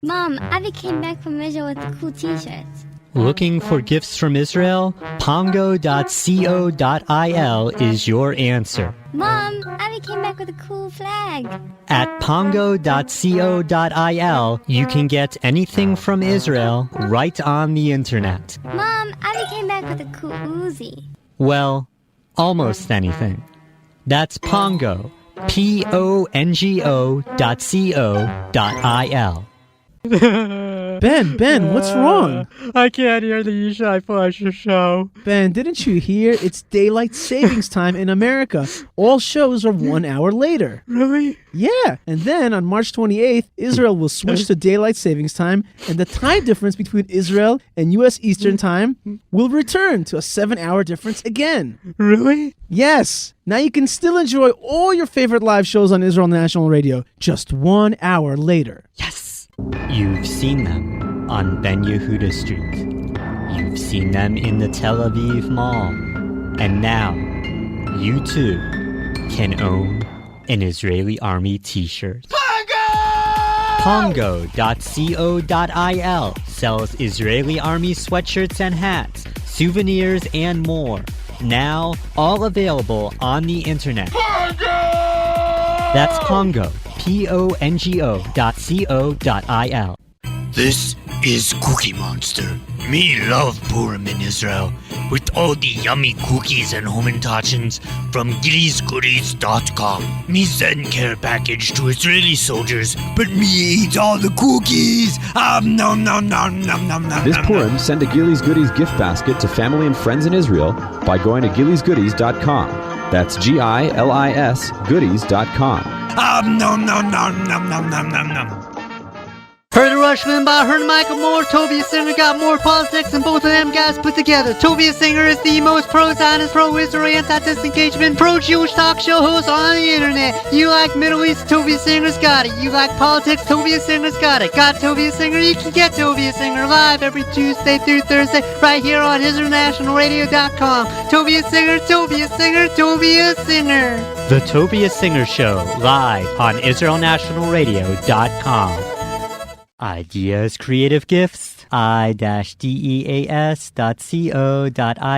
Mom, Abby came back from Israel with the cool t-shirts. Looking for gifts from Israel? Pongo.co.il is your answer. Mom, Abby came back with a cool flag. At pongo.co.il, you can get anything from Israel right on the internet. Mom, Abby came back with a cool Uzi. Well, almost anything. That's Pongo, pongo.co.il. Ben, what's wrong? I can't hear the Yishai Fleischer show. Ben, didn't you hear? It's daylight savings time in America. All shows are 1 hour later. Really? Yeah, and then on March 28th, Israel will switch to daylight savings time, and the time difference between Israel and U.S. Eastern Time will return to a 7-hour difference again. Really? Yes. Now you can still enjoy all your favorite live shows on Israel National Radio just 1 hour later. Yes. You've seen them on Ben Yehuda Street. You've seen them in the Tel Aviv Mall. And now, you too can own an Israeli Army t-shirt. Pongo.co.il sells Israeli Army sweatshirts and hats, souvenirs, and more. Now, all available on the internet. That's Pongo, pongo.co.il. This is Cookie Monster. Me love Purim in Israel, with all the yummy cookies and homentations from GilliesGoodies.com. Me send care package to Israeli soldiers, but me eat all the cookies. Nom nom nom nom nom nom. This Purim, send a Gillies Goodies gift basket to family and friends in Israel by going to GilliesGoodies.com. That's GILIS goodies.com. Nom nom nom nom nom nom nom nom. Heard the Rush Limbaugh, heard Michael Moore, Tobias Singer got more politics than both of them guys put together. Tobias Singer is the most pro-Zionist, pro-Israel, anti-disengagement, pro-Jewish talk show host on the internet. You like Middle East, Tobias Singer's got it. You like politics, Tobias Singer's got it. Got Tobias Singer? You can get Tobias Singer live every Tuesday through Thursday right here on IsraelNationalRadio.com. Tobias Singer, Tobias Singer, Tobias Singer. The Tobias Singer Show, live on IsraelNationalRadio.com. Ideas, creative gifts, i-deas.co.il.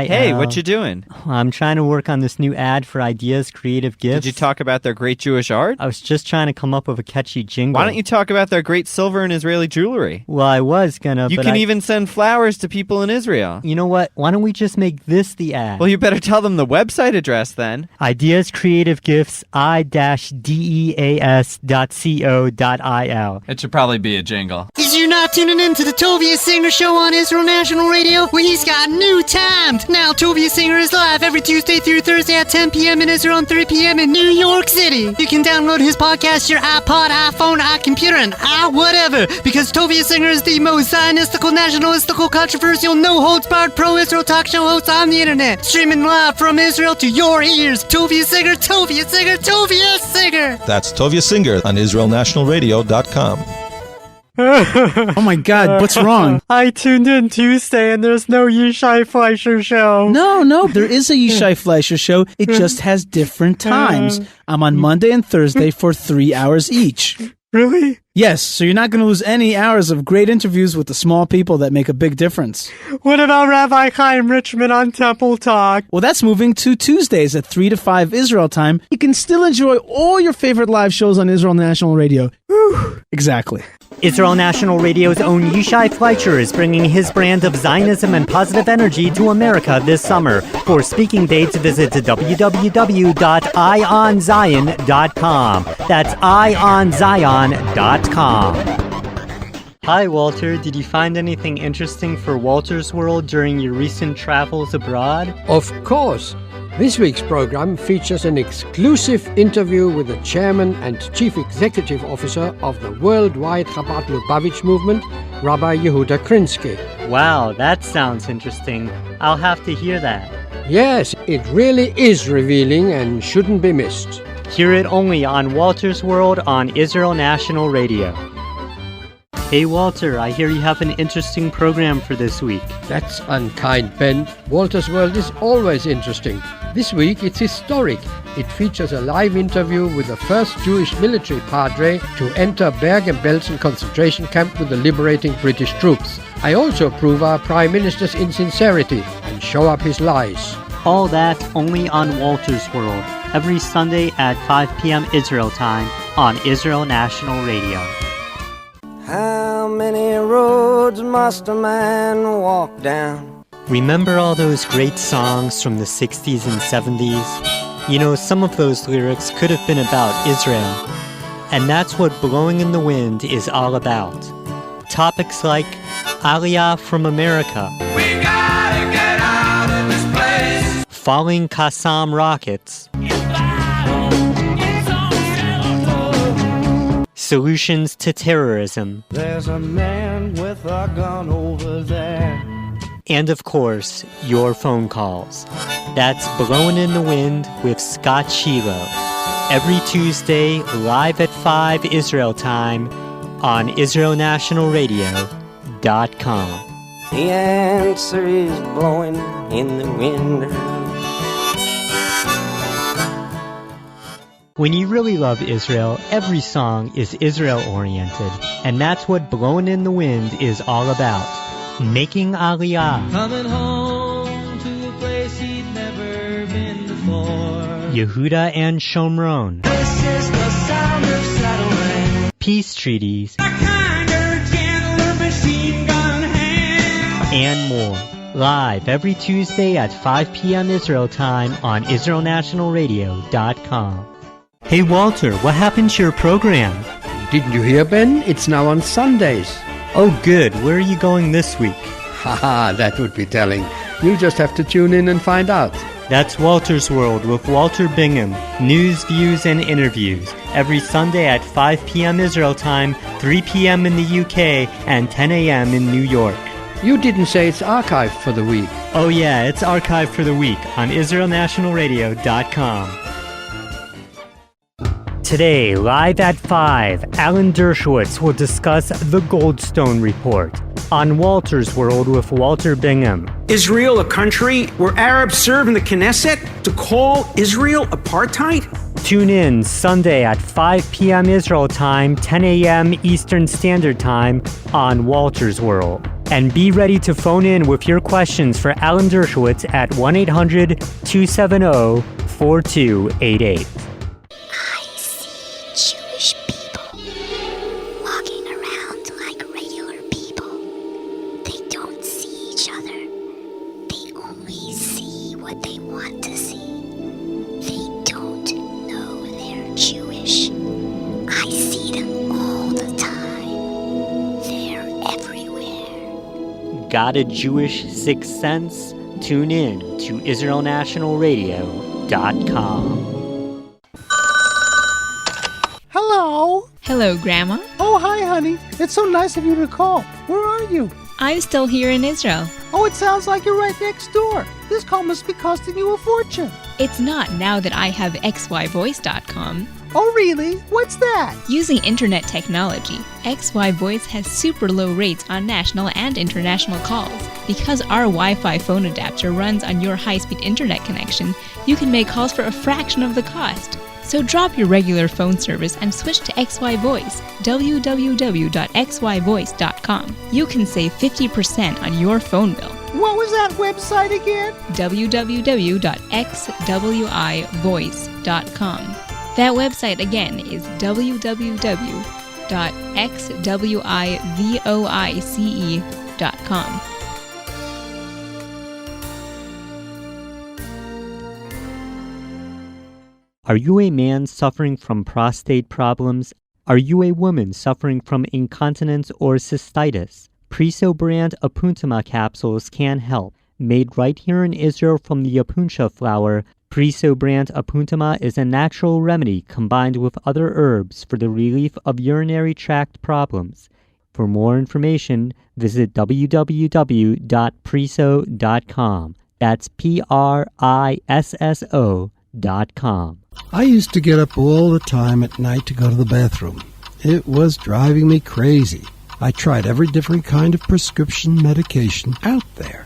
Hey, what you doing? I'm trying to work on this new ad for Ideas, creative gifts. Did you talk about their great Jewish art? I was just trying to come up with a catchy jingle. Why don't you talk about their great silver and Israeli jewelry? Well, I was gonna, You can even send flowers to people in Israel. You know what? Why don't we just make this the ad? Well, you better tell them the website address then. Ideas, creative gifts, i-deas.co.il. It should probably be a jingle. Is you not tuning in to the Tobias Singer Show on Israel National Radio? Well, he's got new time. Now, Tobias Singer is live every Tuesday through Thursday at 10 p.m. in Israel and 3 p.m. in New York City. You can download his podcast to your iPod, iPhone, iComputer, and whatever, because Tobias Singer is the most Zionistical, nationalistical, controversial, no-holds-barred pro-Israel talk show host on the internet. Streaming live from Israel to your ears. Tobias Singer, Tobias Singer, Tobias Singer. That's Tovia Singer on IsraelNationalRadio.com. Oh my God, what's wrong? I tuned in Tuesday and there's no Yishai Fleischer show. No, there is a Yishai Fleischer show. It just has different times. I'm on Monday and Thursday for 3 hours each. Really? Yes, so you're not going to lose any hours of great interviews with the small people that make a big difference. What about Rabbi Chaim Richman on Temple Talk? Well, that's moving to Tuesdays at 3 to 5 Israel time. You can still enjoy all your favorite live shows on Israel National Radio. Whew. Exactly. Israel National Radio's own Yishai Fleischer is bringing his brand of Zionism and positive energy to America this summer. For speaking dates, visit www.ionzion.com. That's ionzion.com. Hi, Walter. Did you find anything interesting for Walter's World during your recent travels abroad? Of course. This week's program features an exclusive interview with the chairman and chief executive officer of the worldwide Chabad Lubavitch movement, Rabbi Yehuda Krinsky. Wow, that sounds interesting. I'll have to hear that. Yes, it really is revealing and shouldn't be missed. Hear it only on Walter's World on Israel National Radio. Hey Walter, I hear you have an interesting program for this week. That's unkind, Ben. Walter's World is always interesting. This week it's historic. It features a live interview with the first Jewish military padre to enter Bergen-Belsen concentration camp with the liberating British troops. I also prove our Prime Minister's insincerity and show up his lies. All that only on Walter's World, every Sunday at 5 p.m. Israel time on Israel National Radio. How many roads must a man walk down? Remember all those great songs from the 60s and 70s? You know, some of those lyrics could have been about Israel. And that's what Blowing in the Wind is all about. Topics like Aliyah from America, We gotta get out of this place. falling Qassam rockets, solutions to terrorism, There's a man with a gun over there. and of course, your phone calls. That's Blowing in the Wind with Scott Shiloh. Every Tuesday, live at 5 Israel time on IsraelNationalRadio.com. The answer is blowing in the wind. When you really love Israel, every song is Israel-oriented, and that's what Blowing in the Wind is all about. Making Aliyah. Coming home to a place he'd never been before. Yehuda and Shomron. This is the sound of saddle rain. Peace treaties. A kinder, gentler machine gun hand. And more. Live every Tuesday at 5 p.m. Israel time on IsraelNationalRadio.com. Hey Walter, what happened to your program? Didn't you hear, Ben? It's now on Sundays. Oh good, where are you going this week? Haha, that would be telling. You just have to tune in and find out. That's Walter's World with Walter Bingham. News, views, and interviews. Every Sunday at 5 p.m. Israel time, 3 p.m. in the UK, and 10 a.m. in New York. You didn't say it's archived for the week. Oh yeah, it's archived for the week on IsraelNationalRadio.com. Today, live at 5, Alan Dershowitz will discuss the Goldstone Report on Walter's World with Walter Bingham. Israel a country where Arabs serve in the Knesset to call Israel apartheid? Tune in Sunday at 5 p.m. Israel time, 10 a.m. Eastern Standard Time on Walter's World. And be ready to phone in with your questions for Alan Dershowitz at 1-800-270-4288. Jewish people walking around like regular people. They don't see each other. They only see what they want to see. They don't know they're Jewish. I see them all the time. They're everywhere. Got a Jewish sixth sense? Tune in to IsraelNationalRadio.com. Hello. Hello, Grandma. Oh, hi, honey. It's so nice of you to call. Where are you? I'm still here in Israel. Oh, it sounds like you're right next door. This call must be costing you a fortune. It's not now that I have xyvoice.com. Oh, really? What's that? Using internet technology, XY Voice has super low rates on national and international calls. Because our Wi-Fi phone adapter runs on your high-speed internet connection, you can make calls for a fraction of the cost. So drop your regular phone service and switch to XY Voice, www.xyvoice.com. You can save 50% on your phone bill. What was that website again? www.xwivoice.com. That website again is www.xwivoice.com. Are you a man suffering from prostate problems? Are you a woman suffering from incontinence or cystitis? Preso brand Apuntama capsules can help. Made right here in Israel from the Apuncha flower, Preso brand Apuntama is a natural remedy combined with other herbs for the relief of urinary tract problems. For more information, visit www.preso.com. That's PRISSO.com. I used to get up all the time at night to go to the bathroom. It was driving me crazy. I tried every different kind of prescription medication out there.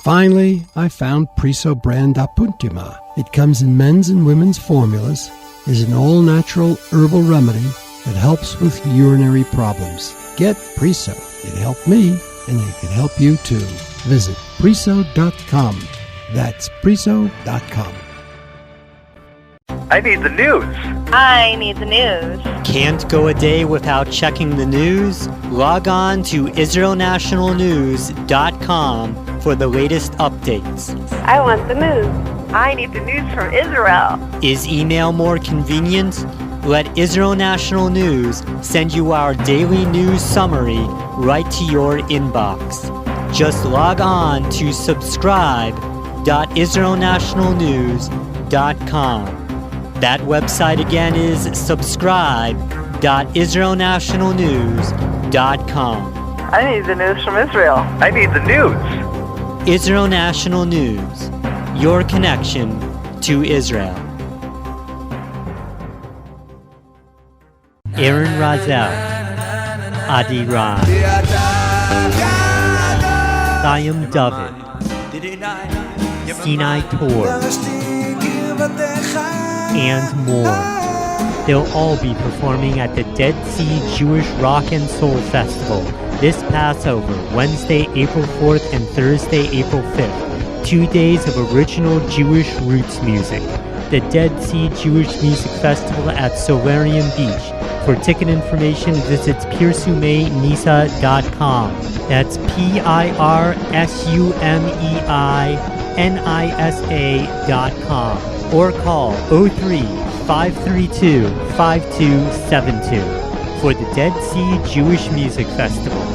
Finally, I found Priso brand Apuntima. It comes in men's and women's formulas, is an all-natural herbal remedy that helps with urinary problems. Get Priso. It helped me, and it can help you too. Visit Priso.com. That's Priso.com. I need the news. I need the news. Can't go a day without checking the news? Log on to IsraelNationalNews.com for the latest updates. I want the news. I need the news from Israel. Is email more convenient? Let Israel National News send you our daily news summary right to your inbox. Just log on to subscribe.israelnationalnews.com. That website again is subscribe.israelnationalnews.com. I need the news from Israel. I need the news. Israel National News, your connection to Israel. Aaron Razel, Adi Ran, Chaim David, Sinai Tor, and more. They'll all be performing at the Dead Sea Jewish Rock and Soul Festival this Passover, Wednesday, April 4th and Thursday, April 5th. 2 days of original Jewish roots music. The Dead Sea Jewish Music Festival at Solarium Beach. For ticket information, visit PirsumeNisa.com. That's PirsumeINISA.com. Or call 03-532-5272 for the Dead Sea Jewish Music Festival.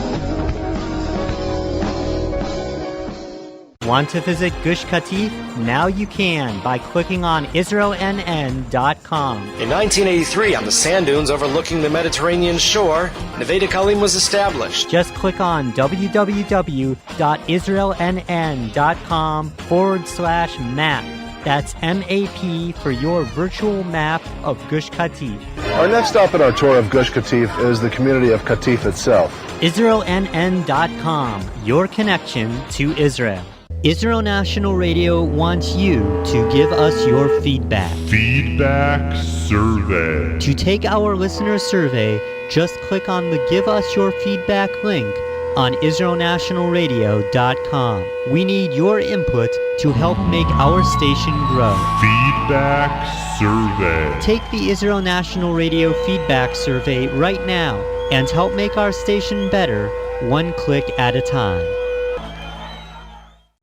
Want to visit Gush Katif? Now you can by clicking on IsraelNN.com. In 1983, on the sand dunes overlooking the Mediterranean shore, Neve Dekalim was established. Just click on www.israelnn.com/map. That's MAP for your virtual map of Gush Katif. Our next stop in our tour of Gush Katif is the community of Katif itself. IsraelNN.com, your connection to Israel. Israel National Radio wants you to give us your feedback. Feedback survey. To take our listener survey, just click on the Give Us Your Feedback link on IsraelNationalRadio.com. We need your input to help make our station grow. Feedback survey. Take the Israel National Radio Feedback Survey right now and help make our station better, one click at a time.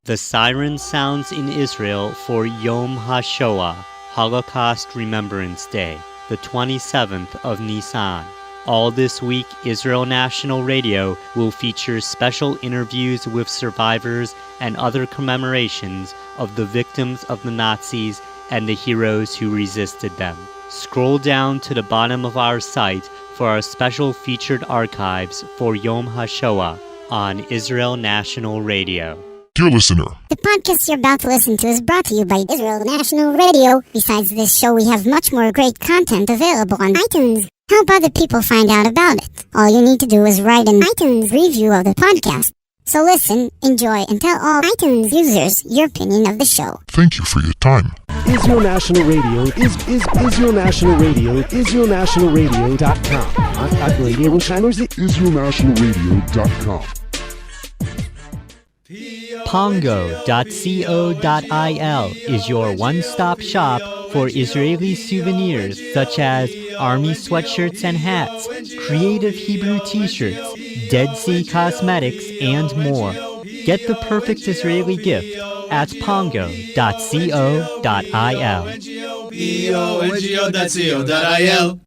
The siren sounds in Israel for Yom HaShoah, Holocaust Remembrance Day, the 27th of Nisan. All this week, Israel National Radio will feature special interviews with survivors and other commemorations of the victims of the Nazis and the heroes who resisted them. Scroll down to the bottom of our site for our special featured archives for Yom HaShoah on Israel National Radio. Dear listener, the podcast you're about to listen to is brought to you by Israel National Radio. Besides this show, we have much more great content available on iTunes. Help other people find out about it. All you need to do is write an iTunes review of the podcast. So listen, enjoy, and tell all iTunes users your opinion of the show. Thank you for your time. Israel National Radio is Israel National Radio, IsraelNationalRadio.com. At Radio Channels, IsraelNationalRadio.com. Pongo.co.il is your one-stop shop for Israeli souvenirs such as army sweatshirts and hats, creative Hebrew t-shirts, Dead Sea cosmetics, and more. Get the perfect Israeli gift at pongo.co.il.